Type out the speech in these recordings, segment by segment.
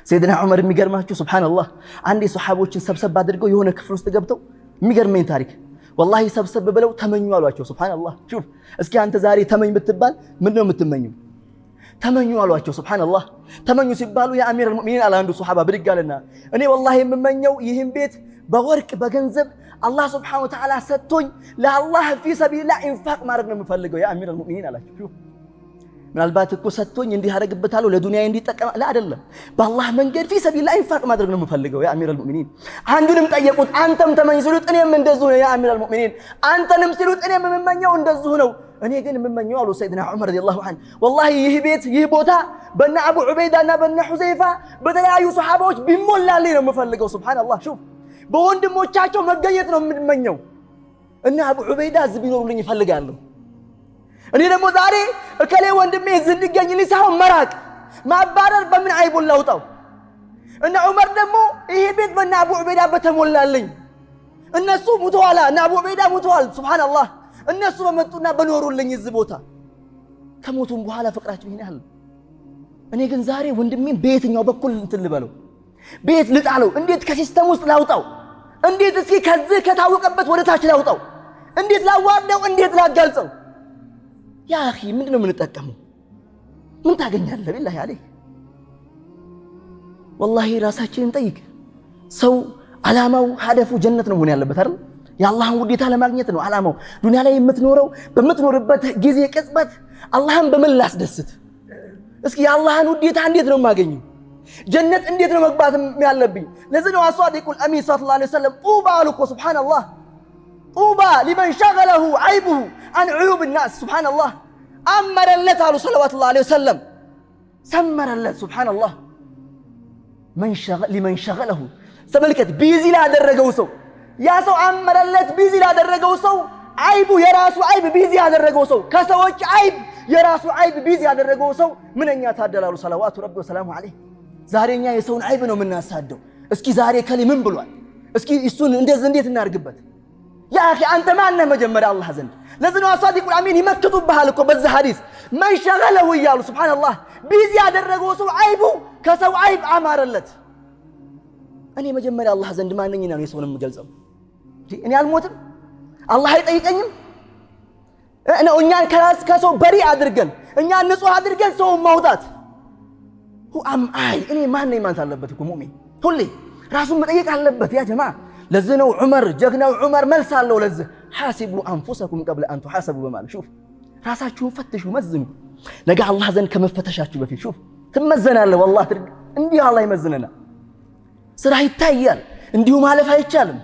سيدنا عمر የሚገርማችሁ ሱብሃንአላህ አንዴ ሱሐቦችን ሰብሰብ አድርገው የሆነ ክፍል ውስጥ ገብተው የሚገርመኝ ታሪክ والله ሰብሰብ ብለው ተመኙ አሏቸው ሱብሃንአላህ شوف እስኪ አንተ ዛሬ ተመኝ ብትባል ምንድነው የምትመኘው ተመኙ አሏቸው ሱብሃንአላህ ተመኙ ሲባሉ ያ አሚር አልሙእሚኒን አለ አንዱ ሱሐባ ብድጋልና እኔ والله የምመኘው ይህን ቤት በወርቅ በገንዘብ አላህ Subhanahu Wa Ta'ala ሰጥቶኝ ለአላህ في سبيل الله ኢንፋቅ ማድረግ ነው የምፈልገው ያ አሚር አልሙእሚኒን አላቸው ምናልባት እኮ ሰጥቶኝ እንዲህ ያደርግበታል ለዱንያ እንዲጠቀም ላ አይደለም በአላህ መንገድ في سبيل الله ኢንፋቅ ማድረግ ነው የምፈልገው ያ አሚር አልሙእሚኒን አንዱንም ጠየቁት አንተም ተመኝ ሲሉት እኔም እንደዚሁ ነው ያ አሚር አልሙእሚኒን አንተንም ሲሉት እኔም የምመኘው እንደዚሁ ነው እኔ ግን የምመኘው አሉ ሰይድና ዑመር ረዲየላሁ ዐንሁ والله ይህ ቤት ይህ ቦታ በእነ አቡ ዑበይዳና በእነ ሁዘይፋ በተለያዩ ሱሐባዎች ቢሞላልኝ ነው የምፈልገው ሱብሃንአላህ شوف በወንድሞቻቸው መገኘት ነው የምመኘው እና አቡ ዑበይዳ እዚህ ቢኖሩልኝ ይፈልጋሉ እኔ ደግሞ ዛሬ እከሌ ወንድሜ እዚህ እንዲገኝልኝ ሳይሆን መራቅ ማባረር በምን አይቡን ላውጣው እና ዑመር ደግሞ ይሄ ቤት በእነ አቡ ዑበይዳ በተሞላልኝ እነሱ ሙተዋል እና አቡ ዑበይዳ ሙተዋል ሱብሃንአላህ እነሱ በመጡና በኖሩልኝ እዚህ ቦታ ከሞቱም በኋላ ፍቅራቸው ይሄን ያህል እኔ ግን ዛሬ ወንድሜን በየትኛው በኩል እንትን ልበለው ቤት ልጣለው እንዴት ከሲስተም ውስጥ ላውጣው እንዴት እስኪ ከዚህ ከታወቀበት ወደ ታች ላውጣው እንዴት ላዋርደው እንዴት ላጋልጸው ያ اخي ምንድነው የምንጠቀመው ምን ታገኛለህ بالله عليك والله ራሳችንን ጠይቅ ሰው አላማው ሀደፉ ጀነት ነው ሆነ ያለበት አይደል የአላህን ውዴታ ለማግኘት ነው አላማው ዱንያ ላይ የምትኖረው በምትኖርበት ጊዜ ቅጽበት አላህን በምን ላስደስት እስኪ የአላህን ውዴታ እንዴት ነው ማገኘው ጀነት እንዴት ነው መግባት ያለብኝ ለዚህ ነው አሷዲቁል አሚን ሰለላሁ ዐለይሂ ወሰለም ጡባ አልኩ ሱብሃንአላህ ጡባ لمن شغله عيبه عن عيوب الناس سبحان الله أمر الله تعالى صلوات الله عليه وسلم سمر الله سبحان الله لمن شغله سملكت بيزي لا درجه سو يا سو أمر الله بيزي لا درجه سو عيبه يراسو عيب بيزي لا درجه سو كسوج عيب يراسو عيب بيزي لا درجه سو من أن يتعدل صلوات ربي وسلامه عليه زارينيا يسون عيبنا من الناس هادو اسكي زاري كلمة من بلوان اسكي يسون انديت النارقبت يا أخي أنت ما أنه مجمّر الله زند لازم أصادق الأمين يمكتوا بهالكم بز حديث ما يشغله وياه سبحان الله بزيادة الرجوع عيبه كسو عيب عمار اللت أنا مجمّر الله زند ما أنني نام يسون مجلزم إني الموت الله يتأيك أنيم أنا أنيان كلاس كسو بريء أدرجن أنيان نسوا أدرجن سو موضات هو أم أي إني ما أني ما تلبتكم مؤمن هولي راسهم متأيك على لبت يا جماعة لزنوا عمر جغنا عمر ملسا له لزه حاسبوا انفسكم قبل ان تحاسبوا بمال شوف راساችሁን ፈትሹ መዝኑ ነገ አላህ ዘንድ ከመፈተሻችሁ በፊት شوف ትመዘናለህ والله እንዲህ አላህ ይመዝነና ስራ ይታያል እንዲሁ ማለፍ አይቻልም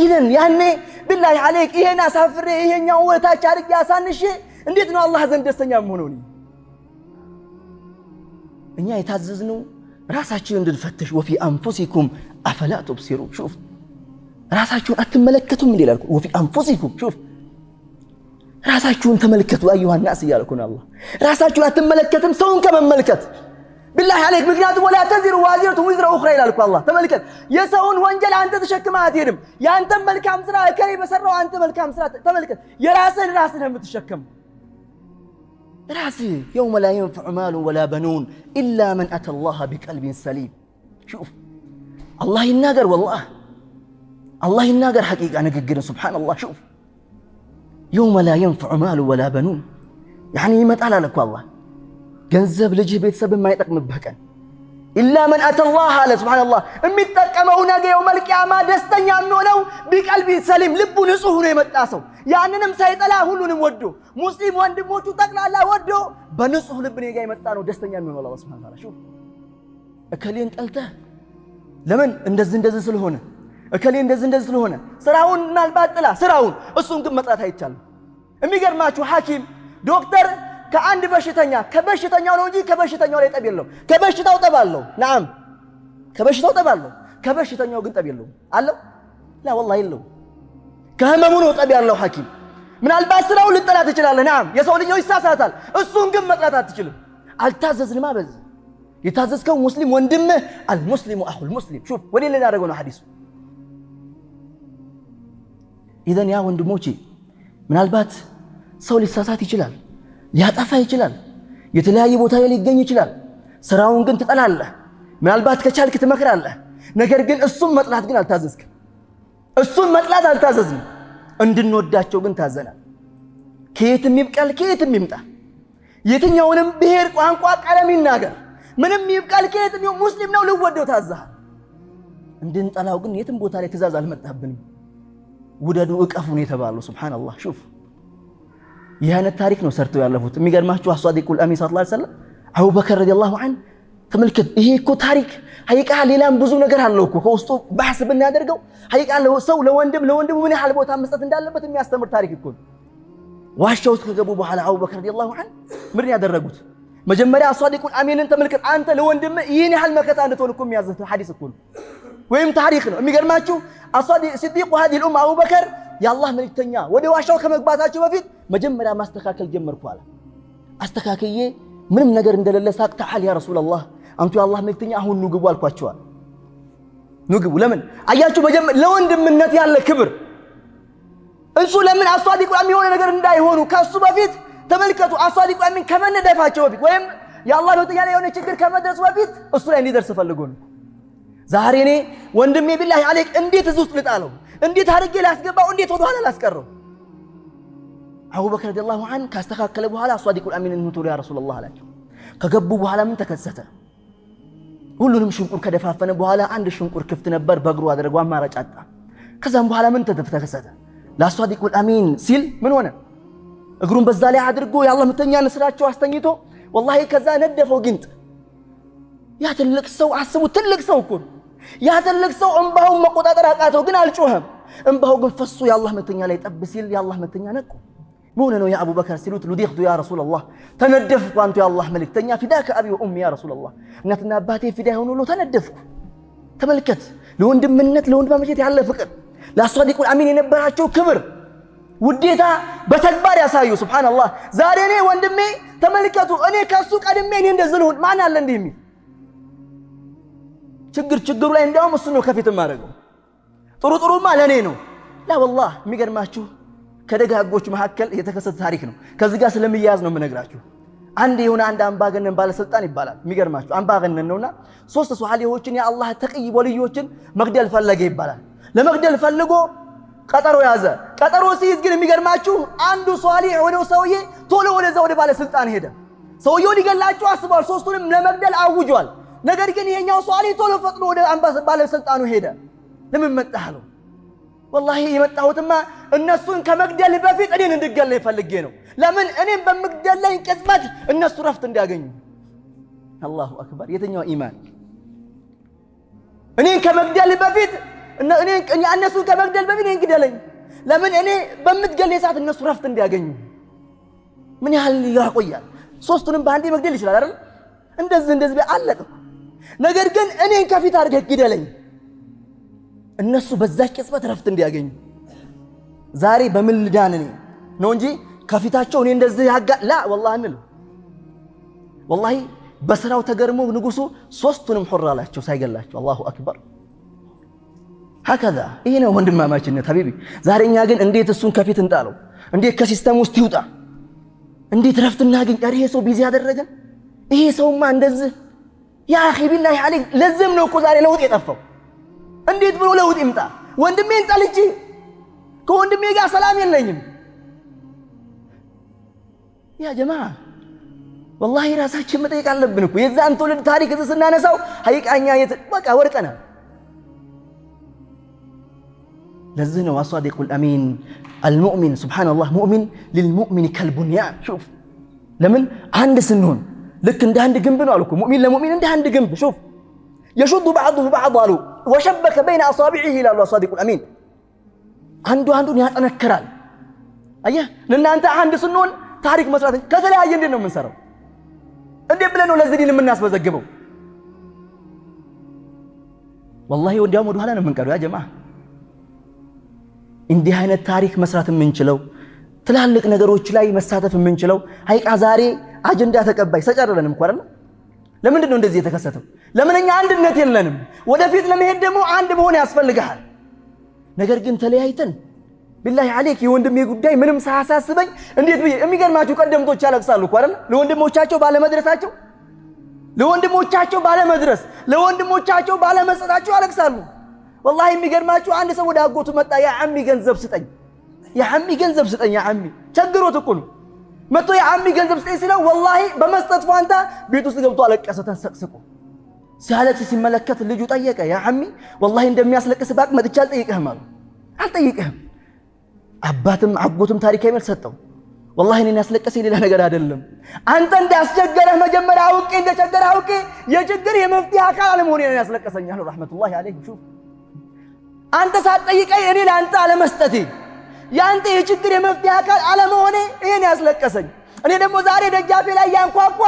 ኢዘን ያኔ بالله عليك ይሄን አሳፍሬ ይሄኛው ወታች አድርጌ አሳንሼ እንዴት ነው አላህ ዘንድ ደስተኛ መሆነው እኛ የታዘዝነው ራሳችሁን እንድትፈትሹ وفي انفسكم افلا تبصرون شوف ራሳችሁን አትመለከቱም እንዴ ይላል ወፊ አንፉሲኩም شوف ራሳችሁን ተመልከቱ አዩሃ الناس ይላልኩና አላህ ራሳችሁን አትመለከቱም ሰውን ከመመልከት بالله عليك ምክንያቱም ولا تزر وازرة وزر اخرى ይላልኩ አላህ ተመልከት የሰውን ወንጀል አንተ ተሸክመህ አትሄድም ያንተን መልካም ስራ እከሌ በሰራው አንተ መልካም ስራ ተመልከት የራስህን ራስህን የምትሸከም ራስህ يوم لا ينفع مال ولا بنون الا من اتى الله بقلب سليم شوف الله يناغر والله الله يناغر حقيقة نققر سبحان الله شوف يوم لا ينفع مال ولا بنون يعني يمتعلى لك والله جنزب لجه بيت سبب ما يتقم بهكا إلا من أتى الله على سبحان الله امتقمه ناقا يوم القيامة دستن يامنونه بقلب سليم لبو نصوه يمتاسو يعني نمسايت الله هلو نمودو مسلم واندموتو تقل الله ودو بنصوه لبني يقا يمتانو دستن يامنونه الله سبحانه وتعالى شوف أكلين تلته لمن اندز سلهونه እከሌ እንደዚህ ስለሆነ ስራውን ምናልባት ጥላ ስራውን እሱን ግን መጥራት አይቻልም የሚገርማችሁ ሐኪም ዶክተር ከአንድ በሽተኛ ከበሽተኛው ነው እንጂ ከበሽተኛው ላይ ጠብ የለው ከበሽታው ጠብ አለው نعم ከበሽታው ጠብ አለው ከበሽተኛው ግን ጠብ የለው አለው لا والله የለው ከህመሙ ነው ጠብ ያለው ሐኪም ምናልባት ስራውን ልጠላት ይችላል نعم የሰው ልጅ ይሳሳታል እሱን ግን መጥራት አትችልም አልታዘዝንም አበዝ የታዘዝከው ሙስሊም ወንድምህ المسلم اخو المسلم شوف ወዲህ ያደረገው ነው ሐዲሱ إذن يا وندموچي ምናልባት ሰው ሊሳሳት ይችላል ሊያጠፋ ይችላል የተለያየ ቦታ ላይ ሊገኝ ይችላል ስራውን ግን ትጠላለህ ምናልባት ከቻልክ ትመክራለህ ነገር ግን እሱን መጥላት ግን አልታዘዝክም እሱን መጥላት አልታዘዝም እንድንወዳቸው ግን ታዘናል ከየትም ይብቀል ከየትም ይምጣ የትኛውንም ብሔር ቋንቋ ቀለም ይናገር ምንም ይብቀል ከየትም ሙስሊም ነው ልወደው ታዘሃል እንድንጠላው ግን የትም ቦታ ላይ ትእዛዝ አልመጣብንም ውደዱ እቀፉን የተባለው ሱብሃንአላህ ሹፍ ይህን ታሪክ ነው ሰርተው ያለፉት የሚገርማችሁ አሷዲቁል አሚን ሰለላሁ ዐለይሂ ወሰለም አቡበከር ረዲየላሁ ዐንሁ ተመልከት ይሄ እኮ ታሪክ ሐቂቃ ሌላም ብዙ ነገር አለው እኮ ከውስጡ ባሕስ ብናደርገው ሐቂቃ ሰው ለወንድሙ ምን ያህል ቦታ መስጠት እንዳለበት የሚያስተምር ታሪክ እኮ ዋሻው ውስጥ ከገቡ በኋላ አቡበከር ረዲየላሁ ዐንሁ ምን ያደረጉት መጀመሪያ አሷዲቁል አሚንን ተመልከት አንተ ለወንድም ይሄን ያህል መከታ እንድትሆን እኮ የሚያዘው ሐዲስ እኮ ወይም ታሪክ ነው የሚገርማችሁ ሲዲቁ هذه الامه አቡበከር ያላህ መልእክተኛ ወደ ዋሻው ከመግባታቸው በፊት መጀመሪያ ማስተካከል ጀመርኩ አለ አስተካክዬ ምንም ነገር እንደሌለ ሳቅ ተዓል ያ ረሱላህ አንቱ ያላህ መልእክተኛ አሁን ኑ ግቡ አልኳቸው ኑ ግቡ ለምን አያችሁ ለወንድምነት ያለ ክብር እንሱ ለምን አሷዲቁል አሚን የሆነ ነገር እንዳይሆኑ ከሱ በፊት ተመልከቱ አሷዲቁል አሚን ከመነደፋቸው በፊት ወይም ያላህ መልእክተኛ ላይ የሆነ ችግር ከመድረሱ በፊት እሱ ላይ እንዲደርስ ፈልጎ ነው ዛሬ እኔ ወንድሜ ቢላሂ አለይክ እንዴት እዚህ ውስጥ ልጣለው እንዴት አድርጌ ላስገባው እንዴት ወደ ኋላ ላስቀረው አቡበከር ረዲየላሁ ዐንሁ ካስተካከለ በኋላ አሷዲቁል አሚን እንቱ ያ ረሱላህ አላቸው ከገቡ በኋላ ምን ተከሰተ ሁሉንም ሽንቁር ከደፋፈነ በኋላ አንድ ሽንቁር ክፍት ነበር በእግሩ አድርጎ አማራጭ አጣ ከዛም በኋላ ምን ተከሰተ ለአሷዲቁል አሚን ሲል ምን ሆነ እግሩን በዛ ላይ አድርጎ ያላህ መልእክተኛ ንስራቸው አስተኝቶ ወላሂ ከዛ ነደፈው ግንጥ ያ ትልቅ ሰው አስቡ ትልቅ ሰው እኮ ያ ትልቅ ሰው እንባውን መቆጣጠር አቃተው ግን አልጮህም እንባው ግን ፈሱ ያላህ መልእክተኛ ላይ ጠብ ሲል ያላህ መልእክተኛ ነቁ ምን ነው ያ አቡበከር ሲሉት ሉዲኽቱ ያ ረሱላህ ተነደፍኩ አንቱ ያላህ መልእክተኛ ፊዳከ አቢ ወኡሚ ያ ረሱላህ እናትና አባቴ ፊዳ ሆኖ ነው ተነደፍኩ ተመልከት ለወንድምነት ለወንድማማቾች ያለ ፍቅር ለአሷዲቁል አሚን የነበራቸው ክብር ውዴታ በተግባር ያሳዩ ሱብሃንአላህ ዛሬ እኔ ወንድሜ ተመልከቱ እኔ ከሱ ቀድሜ እኔ እንደዚህ ልሁን ማን አለ እንዲህ የሚል ችግሩ ላይ እንደውም እሱ ነው ከፊት ማረገው ጥሩማ ለኔ ነው ላ والله የሚገርማችሁ ከደጋጎች መካከል የተከሰተ ታሪክ ነው ከዚህ ጋር ስለሚያያዝ ነው የምነግራችሁ አንድ አምባገነን ባለስልጣን ይባላል የሚገርማችሁ አምባገነን ነውና ሶስት ሷሃሊዎችን የአላህ ተቅይ ወልዮችን መግደል ፈለገ ይባላል ለመግደል ፈልጎ ቀጠሮ ያዘ ቀጠሮ ሲይዝ ግን የሚገርማችሁ አንዱ ሷሊህ ወደው ሰውዬ ቶሎ ወደ ባለስልጣን ሄደ ሰውየው ሊገላቸው አስቧል ሶስቱንም ለመግደል አውጇል ነገር ግን ይሄኛው ሷሊህ ቶሎ ፈጥኖ ወደ ባለስልጣኑ ሄደ ለምን መጣህ አለው والله የመጣሁትማ እነሱን ከመግደል በፊት እኔን እንድገለይ ፈልጌ ነው ለምን እኔን በመግደለኝ ቅጽበት እነሱ ረፍት እንዲያገኙ አላሁ አክበር የትኛው ኢማን እኔን ከመግደል በፊት እነሱን ከመግደል በፊት እኔን ግደለኝ ለምን እኔ በምትገለይ ሰዓት እነሱ ረፍት እንዲያገኙ ምን ያህል ያቆያል ሶስቱንም በአንዴ መግደል ይችላል አይደል እንደዚህ አለቀ ነገር ግን እኔን ከፊት አድርገህ ግደለኝ እነሱ በዛች ቅጽበት ረፍት እንዲያገኙ ዛሬ በምን ልዳን ነው እንጂ ከፊታቸው እኔ እንደዚህ ላ والله አንል والله በስራው ተገርሞ ንጉሱ ሶስቱንም ሑር አላቸው ሳይገላቸው አላሁ አክበር هكذا ይሄ ነው ወንድማማችነት ሐቢቢ ዛሬኛ ግን እንዴት እሱን ከፊት እንጣለው እንዴት ከሲስተም ውስጥ ይውጣ እንዴት ረፍት እናገኝ ይሄ ሰው ቢዚ ያደረገን ይሄ ሰውማ እንደዚህ ያ አኺ ቢላሂ አለይክ ለዘም ነው እኮ ዛሬ ለውጥ የጠፋው እንዴት ብሎ ለውጥ ይምጣ ወንድሜን ጠልቼ ከወንድሜ ጋር ሰላም የለኝም ያ ጀማዓ والله ራሳችን መጠየቅ አለብን እኮ የዛን ትውልድ ታሪክ ስናነሳው ሐቂቃኛ በቃ ወርቀና ለዚህ ነው አሷዲቁል አሚን المؤمن سبحان الله مؤمن للمؤمن كالبنيان شوف ለምን አንድ ስንሆን ልክ እንደ አንድ ግንብ ነው አልኩ ሙእሚን ለሙእሚን እንደ አንድ ግንብ شوف يشد بعضه بعض አሉ وشبك بين اصابعه الى الصادق الامين አንዱን ያጠነክራል አየህ ለእናንተ አንድ ስንሆን ታሪክ መስራት ከተለያየ እንዴት ነው የምንሰራው እንዴት ብለን ነው ለዚህ ዲን የምናስመዘግበው والله ወዲያም ወደ ኋላ ነው የምንቀረው ያ ጀማዓ እንዲህ አይነት ታሪክ መስራት የምንችለው ትላልቅ ነገሮች ላይ መሳተፍ የምንችለው ሐቂቃ ዛሬ አጀንዳ ተቀባይ ሰጨረለንም እኮ አይደል ለምንድን ነው እንደዚህ የተከሰተው ለምንኛ አንድነት የለንም ወደፊት ለመሄድ ደግሞ አንድ መሆን ያስፈልጋል ነገር ግን ተለያይተን ቢላሂ አለይክ የወንድሜ ጉዳይ ምንም ሳያሳስበኝ እንዴት ብዬ የሚገርማችሁ ቀደምቶች ያለቅሳሉ እኮ አይደል ለወንድሞቻቸው ባለመድረሳቸው ለወንድሞቻቸው ባለመድረስ ለወንድሞቻቸው ባለመስጠታቸው ያለቅሳሉ። والله የሚገርማችሁ አንድ ሰው ወደ አጎቱ መጣ ያ አሚ ገንዘብ ስጠኝ ያ አሚ ገንዘብ ስጠኝ ያ አሚ ቸግሮት እኮ ነው መጥቶ ያ አሚ ገንዘብ ስጠኝ ሲለው والله በመስጠት ፋንታ ቤት ውስጥ ገብቶ አለቀሰ ተንሰቅስቆ ሲያለቅስ ሲመለከት ልጁ ጠየቀ ያ አሚ والله እንደሚያስለቅስ ባቅ መጥቻ አልጠይቅህም አልጠይቅህም አባትም አጎቱም ታሪካዊ መልስ ሰጠው والله እኔን ያስለቀሰኝ ሌላ ነገር አይደለም አንተ እንዳስቸገረህ መጀመሪያ አውቄ እንደቸገረህ አውቄ የችግር የመፍትሄ አካል አለመሆኔን ያስለቀሰኝ አለ ረህመቱላሂ ዐለይሂ ሹፍ አንተ ሳትጠይቀኝ እኔ ለአንተ አለመስጠቴ ያንተ የችግር የመፍትሄ አካል አለመሆኔ ይሄን ያስለቀሰኝ እኔ ደግሞ ዛሬ ደጃፌ ላይ ያንኳኳ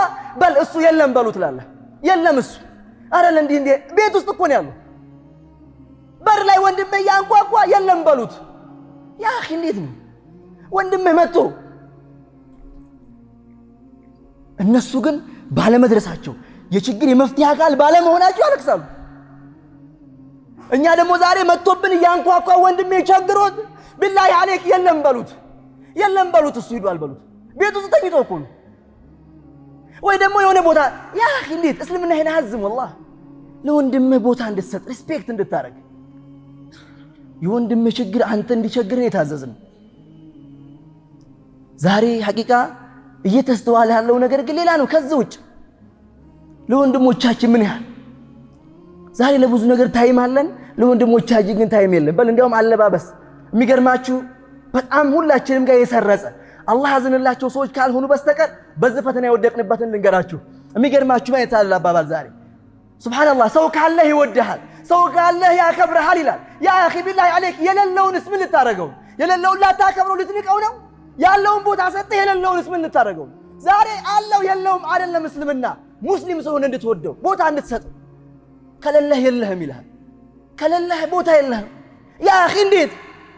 በል እሱ የለም በሉት ላለ የለም እሱ አረለ እንዴ ቤት ውስጥ እኮ ነው ያለው በር ላይ ወንድሜ ያንኳኳ የለም በሉት ያ اخي እንዴት ነው ወንድሜ መጥቶ እነሱ ግን ባለመድረሳቸው የችግር የመፍትሄ አካል ባለመሆናቸው ያለቅሳሉ እኛ ደግሞ ዛሬ መጥቶብን ያንኳኳ ወንድሜ ቸግሮት ቢላሂ አለይክ የለም በሉት እሱ ይዷል በሉት ቤት ውስጥ ተኝቶ እኮ ነው ወይ ደግሞ የሆነ ቦታ ያ اخي እንዴት እስልምና ሄና አዝም والله ለወንድምህ ቦታ እንድትሰጥ ሪስፔክት እንድታረግ የወንድምህ ችግር አንተ እንዲቸግር ነው የታዘዝነው ዛሬ ሐቂቃ እየተስተዋለ ያለው ነገር ግን ሌላ ነው ከዚህ ውጭ ለወንድሞቻችን ምን ያህል ዛሬ ለብዙ ነገር ታይም አለን ለወንድሞቻችን ግን ታይም የለም በል እንዲያውም አለባበስ የሚገርማችሁ በጣም ሁላችንም ጋር የሰረጸ አላህ ያዝንላቸው ሰዎች ካልሆኑ በስተቀር በዚህ ፈተና የወደቅንበትን ልንገራችሁ የሚገርማችሁ ማለት አላባባል ዛሬ ሱብሃንአላህ ሰው ካለ ይወድሃል ሰው ካለ ያከብርሃል ይላል ያ اخي بالله عليك የሌለውንስ ምን ልታረገው የሌለውን ላታከብረው ልትንቀው ነው ያለውን ቦታ ሰጥተህ የሌለውንስ ምን ልታረገው ዛሬ አለው የለውም አይደለም እስልምና ሙስሊም ሰው እንድትወደው ቦታ እንድትሰጠው ከሌለህ የለህም ይላል ከሌለህ ቦታ የለህም ያ اخي እንዴት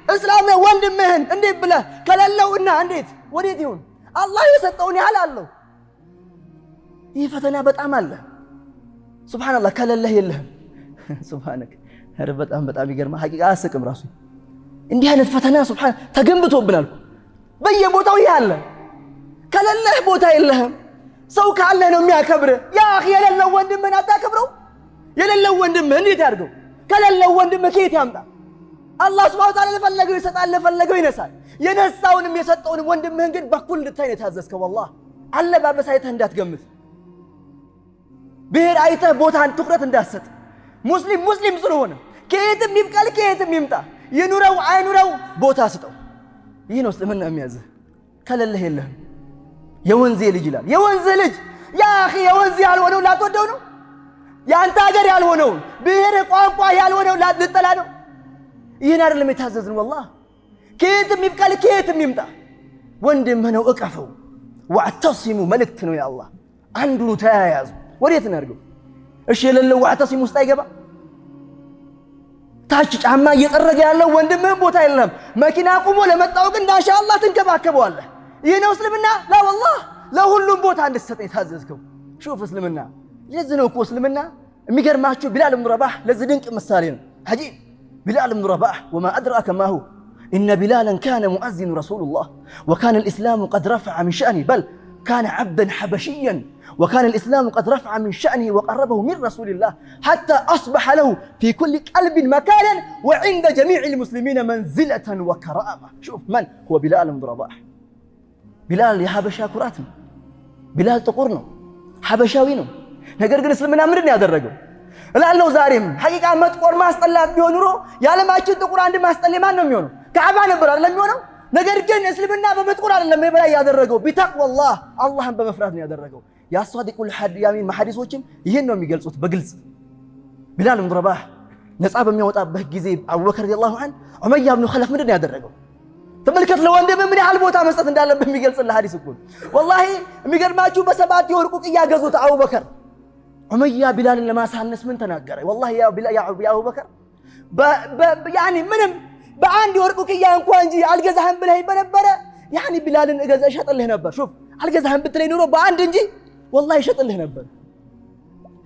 እስላም ወንድምህን እንዴት ብለህ ከሌለውና እንዴት ወዴት ይሁን አላህ የሰጠውን ያህል አለው ይህ ፈተና በጣም አለ ሱብሃንአላህ ከሌለህ የለህም ሱብሃንክ ኧረ በጣም ይገርማ ሐቂቃ አስቅም ራሱ እንዲህ አይነት ፈተና ሱብሃን ተገንብቶብናል በየቦታው ያለ ከሌለህ ቦታ የለህም ሰው ካለ ነው የሚያከብር ያ اخي የሌለው ወንድምህን አታከብረው የሌለው ወንድምህ እንዴት ያድርገው ከሌለው ወንድምህ ከየት ያምጣ አላህ Subhanahu Wa Ta'ala ለፈለገው ይሰጣል ለፈለገው ይነሳል የነሳውንም የሰጠውንም ወንድምህን ግን በኩል እንድታይ ታዘዝከው والله አለባበስ አይተህ እንዳትገምት ብሔር አይተህ ቦታን ትኩረት እንዳትሰጥ ሙስሊም ስለሆነ ከየትም ይብቀል ከየትም ይምጣ ይኑረው አይኑረው ቦታ ስጠው ይህ ነው እስልምና የሚያዝህ ከሌለህ የለህም የወንዜ ልጅ ይላል የወንዜ ልጅ ያ اخي የወንዜ ያልሆነው ላትወደው ነው ያንተ ሀገር ያልሆነው ብሔር ቋንቋ ያልሆነው ልትጠላ ነው ይህን አይደለም የታዘዝን والله ከየትም ይብቀል ከየትም ይምጣ ወንድምህ ነው እቀፈው ወአተሲሙ መልእክት ነው ያ አላህ አንዱን ተያያዙ ወዴት እናርገው እሺ የሌለው ወአተሲሙ ውስጥ አይገባ ታች ጫማ እየጠረገ ያለው ወንድምህ ቦታ የለም መኪና ቆሞ ለመጣው ግን ማሻአላህ ትንከባከበዋለህ ይህ ነው እስልምና ላ والله ለሁሉም ቦታ እንድትሰጥ የታዘዝከው ሹፍ እስልምና ለዚህ ነው እኮ እስልምና የሚገርማችሁ ቢላል ኢብኑ ረባህ ለዚህ ድንቅ ምሳሌ ነው አጂብ بلال بن رباح وما أدراك ما هو إن بلالا كان مؤذن رسول الله وكان الإسلام قد رفع من شأنه بل كان عبدا حبشيا وكان الإسلام قد رفع من شأنه وقربه من رسول الله حتى أصبح له في كل قلب مكانا وعند جميع المسلمين منزلة وكرامة شوف من هو بلال بن رباح بلال يا حبشا كراتنا بلال تقرنا حبشاوينه نقدر نسلمنا أمرنا يا درجو እላለሁ ዛሬም ሐቂቃ መጥቆር ማስጠላት ቢሆን ኑሮ ያለማችን ጥቁር አንድ ማስጠለይ ማን ነው የሚሆነው ካዕባ ነበር አይደለም የሚሆነው ነገር ግን እስልምና በመጥቆር አይደለም የበላይ ያደረገው ቢተቅዋላህ አላህን በመፍራት ነው ያደረገው ያ ሷዲቁል ሐዲያሚን መሐዲሶችም ይሄን ነው የሚገልጹት በግልጽ ቢላል ኢብኑ ረባህ ነፃ በሚያወጣበት ጊዜ አቡበከር ረዲየላሁ ዐንሁ ኡመያ ኢብኑ ኸለፍ ምንድን ነው ያደረገው ተመልከት ለወንድም ምን ያህል ቦታ መስጠት እንዳለበት የሚገልጽልህ ሐዲስ እኮ ወላሂ የሚገርማችሁ በሰባት የወርቁ ቅያ ገዙት አቡበከር ዑመያ ቢላልን ለማሳነስ ምን ተናገረ والله ያ አቡበከር ያኒ ምንም በአንድ ወርቁ ቅያ እንኳን እንጂ አልገዛህም ብለህ በነበረ ያኒ ቢላልን እገዛ ሸጥልህ ነበር ሹፍ አልገዛህም ብትለኝ ኑሮ በአንድ እንጂ والله ሸጥልህ ነበር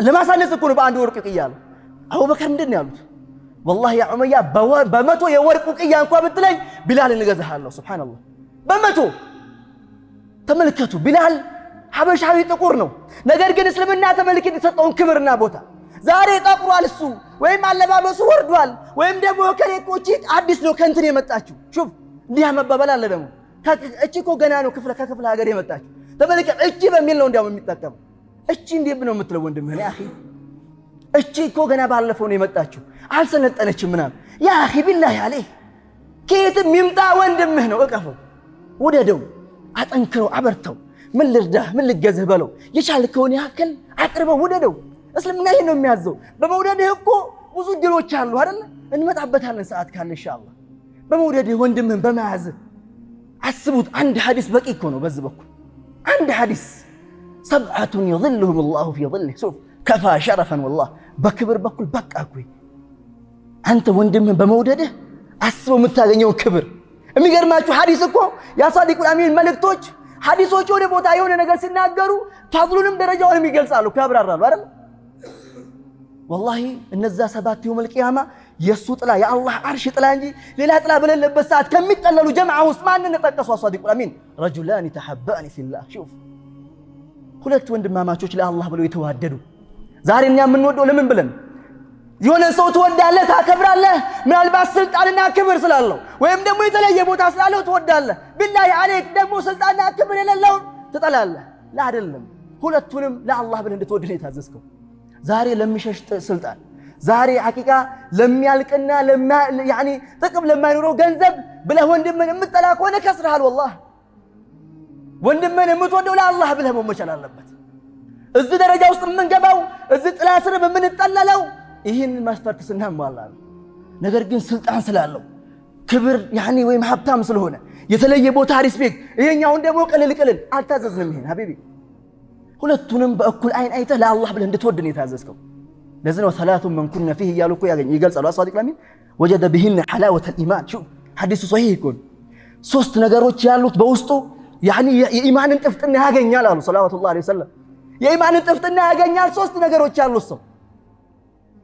ለማሳነስ እኮ ነው በአንድ ወርቁ ቅያ አቡበከር ምንድን ነው ያሉት والله ያ ዑመያ በመቶ የወርቁ ቅያ እንኳን ብትለኝ ቢላልን እገዛሃለሁ ሱብሃንአላህ በመቶ ተመልከቱ ቢላል ሐበሻዊ ጥቁር ነው። ነገር ግን እስልምና ተመልክት የተሰጠውን ክብርና ቦታ ዛሬ ጠቁሯል እሱ ወይም አለባበሱ ወርዷል ወይም ደግሞ ከሌቆች አዲስ ነው ከእንትን የመጣችው ሹፍ እንዲያ መባባል አለ። ደግሞ እቺ እኮ ገና ነው ከክፍለ ሀገር የመጣችው ተመልከት። እቺ በሚል ነው እንዲያው የሚጠቀም እቺ እንዴት ነው የምትለው ወንድምህ ያ አኺ እቺ እኮ ገና ባለፈው ነው የመጣችው አልሰለጠነችም ምናምን ያ አኺ ቢላሂ አለይህ ከየትም ይምጣ ወንድምህ ነው እቀፈው ወደደው አጠንክረው አበርተው ምን ልርዳህ ምን ልገዝህ በለው የቻልከውን ያክል አቅርበው ወደደው። እስልምና ይሄን ነው የሚያዘው። በመውደድህ እኮ ብዙ ድሎች አሉ አይደል እንመጣበታለን ሰዓት ካለ ኢንሻአላህ። በመውደድህ ወንድምህን በመያዝህ አስቡት። አንድ ሐዲስ በቂ እኮ ነው በዚህ በኩል አንድ ሐዲስ ሰብዓቱን يظلهم الله في ظله ሱፍ ከፋ ሸረፈን والله በክብር በኩል በቃ እኮ አንተ ወንድምህን በመውደድህ አስበው የምታገኘው ክብር። የሚገርማችሁ ሐዲስ እኮ ያ ሷዲቁል አሚን መልእክቶች ሐዲሶች ወደ ቦታ የሆነ ነገር ሲናገሩ ፈድሉንም ደረጃውንም ይገልጻሉ ያብራራሉ አይደል። والله እነዛ ሰባት የውመል ቂያማ የሱ ጥላ የአላህ አርሽ ጥላ እንጂ ሌላ ጥላ በሌለበት ሰዓት ከሚጠለሉ ጀማዓ ውስጥ ማንን ተጠቀሱ? ሷዲቁል አሚን ረጁላን ተሐባኒ ፊላህ ሹፍ ሁለት ወንድማማቾች ለአላህ ብለው የተዋደዱ። ዛሬ እኛ የምንወደው ለምን ብለን የሆነ ሰው ትወዳለህ ታከብራለህ ምናልባት ስልጣንና ክብር ስላለው ወይም ደግሞ የተለየ ቦታ ስላለው ትወዳለህ። ቢላሂ አለይክ ደግሞ ስልጣንና ክብር የሌለው ትጠላለህ። አይደለም ሁለቱንም ለአላህ ብለህ እንድትወድ ነው የታዘዝከው። ዛሬ ለሚሸሽ ስልጣን ዛሬ ሐቂቃ ለሚያልቅና ያኒ ጥቅም ለማይኖረው ገንዘብ ብለህ ወንድምን የምትጠላ ከሆነ ከስረሃል። والله ወንድምን የምትወደው ለአላህ ብለህ መቻል አለበት። እዚህ ደረጃ ውስጥ የምንገባው እዚህ ጥላ ስር የምንጠለለው ይህን መስፈርት ስናሟላ ነው። ነገር ግን ስልጣን ስላለው ክብር ያኒ ወይም ሀብታም ስለሆነ የተለየ ቦታ ሪስፔክት ይሄኛውን ደግሞ ቅልል አልታዘዝንም። ይሄን ሀቢቢ ሁለቱንም በእኩል አይን አይተህ ለአላህ ብለህ እንድትወድ ነው የታዘዝከው። ለዚህ ነው ሰላቱ መን ኩነ ፊህ እያሉ እኮ ይገልጻሉ ሷዲቁል አሚን ወጀደ ቢሂን ሐላወተል ኢማን ሹፍ ሐዲሱ ሶሂህ ይኩን ሶስት ነገሮች ያሉት በውስጡ ያኒ የኢማንን ጥፍጥና ያገኛል አሉ ሰለላሁ ዐለይሂ ወሰለም። የኢማንን ጥፍጥና ያገኛል ሶስት ነገሮች ያሉት ሰው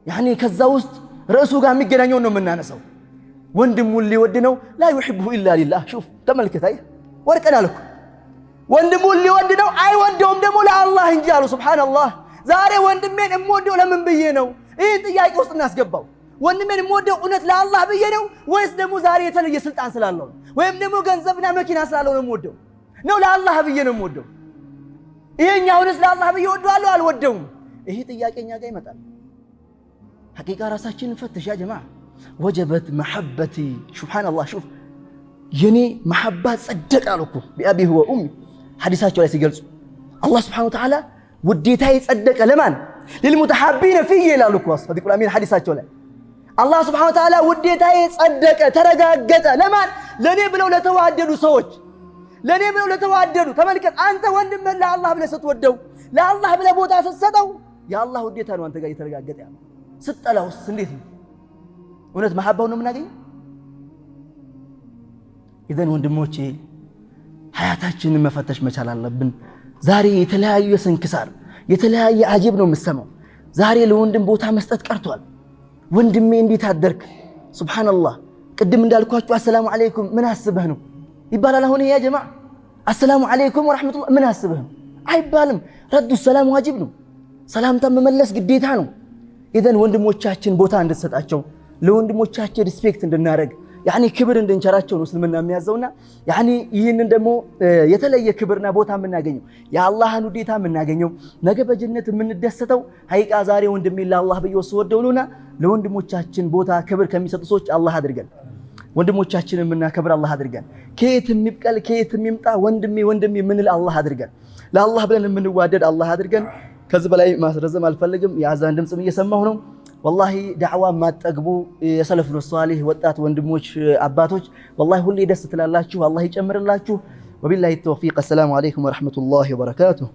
ያኒ ከዛ ውስጥ ርዕሱ ጋር የሚገናኘው ነው የምናነሳው። ወንድሙን ሊወድ ነው ላ يحبه الا لله ሹፍ ተመልከት አይ ወርቀናል እኮ ወንድሙን ሊወድ ነው አይወደውም ደግሞ ለአላህ እንጂ አሉ ሱብሃንአላህ። ዛሬ ወንድሜን እምወደው ለምን ብዬ ነው? ይህን ጥያቄ ውስጥ እናስገባው። ወንድሜን እምወደው እውነት ለአላህ ብዬ ነው ወይስ ደግሞ ዛሬ የተለየ ስልጣን ስላለው ወይም ደግሞ ገንዘብና መኪና ስላለው ነው የምወደው? ነው ለአላህ ብዬ ነው የምወደው? ይሄኛውንስ ለአላህ ብዬ ወደዋለሁ አልወደውም? ይሄ ጥያቄኛ ጋር ይመጣል። ሐቂቃ ራሳችንን ፈትሽ ያ ጀማዓ። ወጀበት መሐበቲ ሱብሃንአላህ ሹፍ የኔ መሐባ ጸደቅ አሉ እኮ ቢአቢ ሁወ ኡሚ ሐዲሳቸው ላይ ሲገልጹ አላህ ሱብሃነሁ ወተዓላ ውዴታዬ ጸደቀ ለማን للمتحابين فيه ይላሉ እኮ ሷዲቁል አሚን ሐዲሳቸው ላይ አላህ ሱብሃነሁ ወተዓላ ውዴታዬ ጸደቀ ተረጋገጠ ለማን ለኔ ብለው ለተዋደዱ ሰዎች ለኔ ብለው ለተዋደዱ። ተመልከት አንተ ወንድምህን ለአላህ ብለህ ስትወደው ለአላህ ብለህ ቦታ ስትሰጠው የአላህ ውዴታ ነው አንተ ጋር የተረጋገጠ ያለው። ስትጠላውስ እንዴት ነው? እውነት መሐባውን ነው የምናገኘው? ኢዘን ወንድሞቼ ሐያታችንን መፈተሽ መቻል አለብን። ዛሬ የተለያዩ የስንክሳር የተለያየ አጂብ ነው የምሰማው። ዛሬ ለወንድም ቦታ መስጠት ቀርቷል። ወንድሜ እንዴት አደርክ ሱብሃንአላህ ቅድም እንዳልኳችሁ አሰላሙ አለይኩም ምን አስበህ ነው ይባላል። አሁን ያ ጀማዓ አሰላሙ አለይኩም ወራህመቱላህ ምን አስበህ ነው አይባልም። ረዱ ሰላም ዋጅብ ነው። ሰላምታ መመለስ ግዴታ ነው። ኢዘን ወንድሞቻችን ቦታ እንድትሰጣቸው ለወንድሞቻችን ሪስፔክት እንድናረግ ያኒ ክብር እንድንቸራቸው ነው እስልምና የሚያዘውና ያኒ ይህንን ደግሞ የተለየ ክብርና ቦታ የምናገኘው የአላህን ውዴታ የምናገኘው ነገ በጀነት የምንደሰተው ሐቂቃ ዛሬ ወንድሜ ለአላህ ብዬ ወስወደው ነውና ለወንድሞቻችን ቦታ ክብር ከሚሰጡ ሰዎች አላህ አድርገን። ወንድሞቻችንን የምናከብር አላህ አድርገን። ከየት የሚብቀል ከየት የሚምጣ ወንድሜ የምንል አላህ አድርገን። ለአላህ ብለን የምንዋደድ አላህ አድርገን። ከዚህ በላይ ማስረዘም አልፈልግም። የአዛን ድምጽም እየሰማሁ ነው። ወላሂ ዳዕዋ ማጠግቡ የሰለፉ ሷሊህ ወጣት ወንድሞች አባቶች ወላሂ ሁሌ ደስ ትላላችሁ። አላህ ይጨምርላችሁ። ወቢላሂ ተውፊቅ። አሰላሙ አለይኩም ወራህመቱላሂ ወበረካቱሁ።